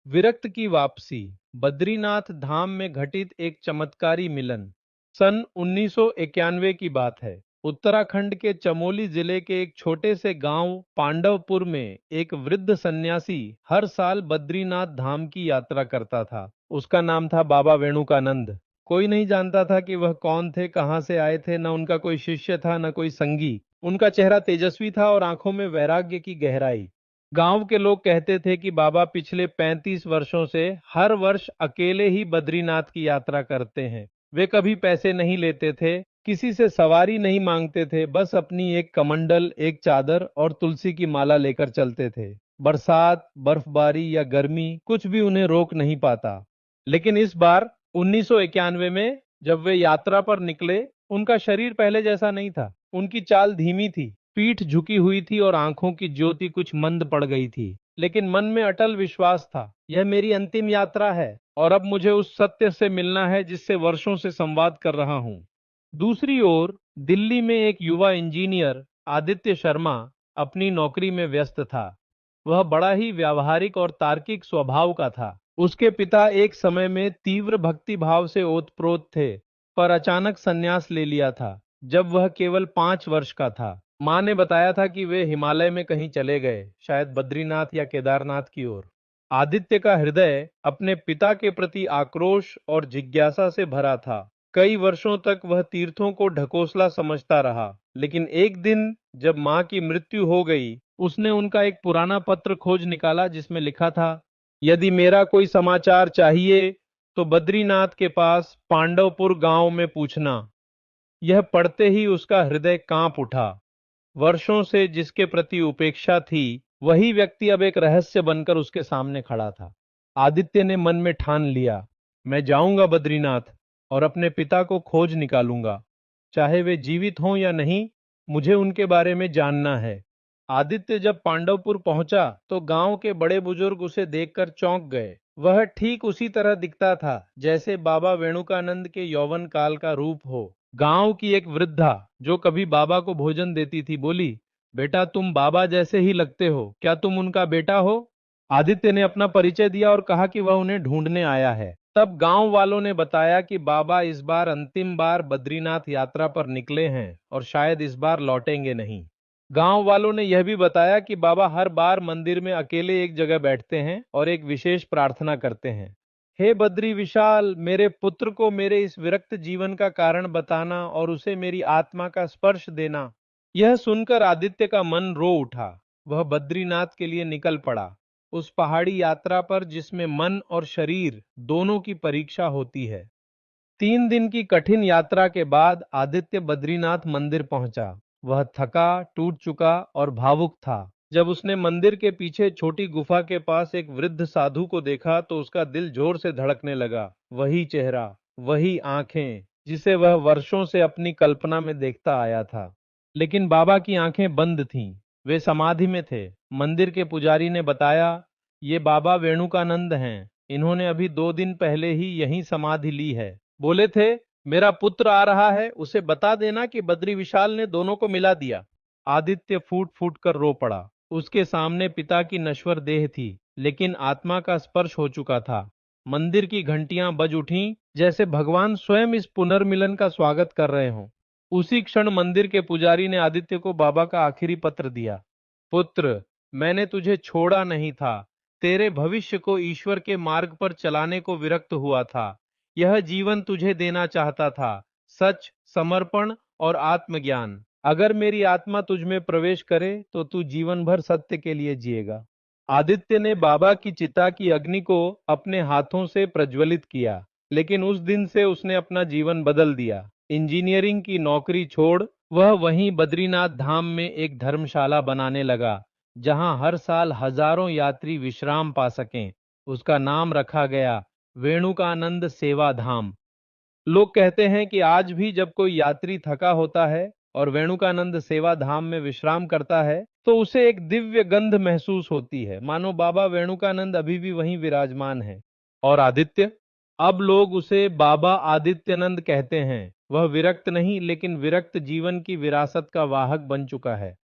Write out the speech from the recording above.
विरक्त की वापसी। बद्रीनाथ धाम में घटित एक चमत्कारी मिलन। सन 1991 की बात है। उत्तराखंड के चमोली जिले के एक छोटे से गांव पांडवपुर में एक वृद्ध सन्यासी हर साल बद्रीनाथ धाम की यात्रा करता था। उसका नाम था बाबा वेणुकानंद। कोई नहीं जानता था कि वह कौन थे, कहाँ से आए थे। न उनका कोई शिष्य था, न कोई संगी। उनका चेहरा तेजस्वी था और आंखों में वैराग्य की गहराई। गांव के लोग कहते थे कि बाबा पिछले 35 वर्षों से हर वर्ष अकेले ही बद्रीनाथ की यात्रा करते हैं। वे कभी पैसे नहीं लेते थे, किसी से सवारी नहीं मांगते थे, बस अपनी एक कमंडल, एक चादर और तुलसी की माला लेकर चलते थे। बरसात, बर्फबारी या गर्मी कुछ भी उन्हें रोक नहीं पाता। लेकिन इस बार 1991 में जब वे यात्रा पर निकले, उनका शरीर पहले जैसा नहीं था। उनकी चाल धीमी थी, पीठ झुकी हुई थी और आंखों की ज्योति कुछ मंद पड़ गई थी। लेकिन मन में अटल विश्वास था, यह मेरी अंतिम यात्रा है और अब मुझे उस सत्य से मिलना है जिससे वर्षों से संवाद कर रहा हूँ। दूसरी ओर दिल्ली में एक युवा इंजीनियर आदित्य शर्मा अपनी नौकरी में व्यस्त था। वह बड़ा ही व्यावहारिक और तार्किक स्वभाव का था। उसके पिता एक समय में तीव्र भक्ति भाव से ओतप्रोत थे, पर अचानक संन्यास ले लिया था जब वह केवल 5 वर्ष का था। माँ ने बताया था कि वे हिमालय में कहीं चले गए, शायद बद्रीनाथ या केदारनाथ की ओर। आदित्य का हृदय अपने पिता के प्रति आक्रोश और जिज्ञासा से भरा था। कई वर्षों तक वह तीर्थों को ढकोसला समझता रहा, लेकिन एक दिन जब माँ की मृत्यु हो गई, उसने उनका एक पुराना पत्र खोज निकाला जिसमें लिखा था, यदि मेरा कोई समाचार चाहिए तो बद्रीनाथ के पास पांडवपुर गांव में पूछना। यह पढ़ते ही उसका हृदय कांप उठा। वर्षों से जिसके प्रति उपेक्षा थी, वही व्यक्ति अब एक रहस्य बनकर उसके सामने खड़ा था। आदित्य ने मन में ठान लिया, मैं जाऊंगा बद्रीनाथ और अपने पिता को खोज निकालूंगा। चाहे वे जीवित हों या नहीं, मुझे उनके बारे में जानना है। आदित्य जब पांडवपुर पहुंचा तो गांव के बड़े बुजुर्ग उसे देखकर चौंक गए। वह ठीक उसी तरह दिखता था जैसे बाबा वेणुकानंद के यौवन काल का रूप हो। गांव की एक वृद्धा जो कभी बाबा को भोजन देती थी बोली, बेटा तुम बाबा जैसे ही लगते हो, क्या तुम उनका बेटा हो? आदित्य ने अपना परिचय दिया और कहा कि वह उन्हें ढूंढने आया है। तब गांव वालों ने बताया कि बाबा इस बार अंतिम बार बद्रीनाथ यात्रा पर निकले हैं और शायद इस बार लौटेंगे नहीं। गांव वालों ने यह भी बताया कि बाबा हर बार मंदिर में अकेले एक जगह बैठते हैं और एक विशेष प्रार्थना करते हैं, हे बद्री विशाल, मेरे पुत्र को मेरे इस विरक्त जीवन का कारण बताना और उसे मेरी आत्मा का स्पर्श देना। यह सुनकर आदित्य का मन रो उठा। वह बद्रीनाथ के लिए निकल पड़ा, उस पहाड़ी यात्रा पर जिसमें मन और शरीर दोनों की परीक्षा होती है। 3 दिन की कठिन यात्रा के बाद आदित्य बद्रीनाथ मंदिर पहुंचा। वह थका, टूट चुका और भावुक था। जब उसने मंदिर के पीछे छोटी गुफा के पास एक वृद्ध साधु को देखा तो उसका दिल जोर से धड़कने लगा। वही चेहरा, वही आंखें जिसे वह वर्षों से अपनी कल्पना में देखता आया था। लेकिन बाबा की आंखें बंद थीं। वे समाधि में थे। मंदिर के पुजारी ने बताया, ये बाबा वेणुकानंद हैं। इन्होंने अभी 2 दिन पहले ही यहीं समाधि ली है। बोले थे, मेरा पुत्र आ रहा है, उसे बता देना कि बद्री विशाल ने दोनों को मिला दिया। आदित्य फूट फूट कर रो पड़ा। उसके सामने पिता की नश्वर देह थी, लेकिन आत्मा का स्पर्श हो चुका था। मंदिर की घंटियां बज उठीं, जैसे भगवान स्वयं इस पुनर्मिलन का स्वागत कर रहे हों। उसी क्षण मंदिर के पुजारी ने आदित्य को बाबा का आखिरी पत्र दिया। पुत्र, मैंने तुझे छोड़ा नहीं था। तेरे भविष्य को ईश्वर के मार्ग पर चलाने को विरक्त हुआ था। यह जीवन तुझे देना चाहता था, सच, समर्पण और आत्मज्ञान। अगर मेरी आत्मा तुझ में प्रवेश करे तो तू जीवन भर सत्य के लिए जिएगा। आदित्य ने बाबा की चिता की अग्नि को अपने हाथों से प्रज्वलित किया, लेकिन उस दिन से उसने अपना जीवन बदल दिया। इंजीनियरिंग की नौकरी छोड़ वह वहीं बद्रीनाथ धाम में एक धर्मशाला बनाने लगा, जहां हर साल हजारों यात्री विश्राम पा सकें। उसका नाम रखा गया वेणुकानंद सेवा धाम। लोग कहते हैं कि आज भी जब कोई यात्री थका होता है और वेणुकानंद सेवा धाम में विश्राम करता है तो उसे एक दिव्य गंध महसूस होती है, मानो बाबा वेणुकानंद अभी भी वहीं विराजमान है। और आदित्य, अब लोग उसे बाबा आदित्यनंद कहते हैं। वह विरक्त नहीं, लेकिन विरक्त जीवन की विरासत का वाहक बन चुका है।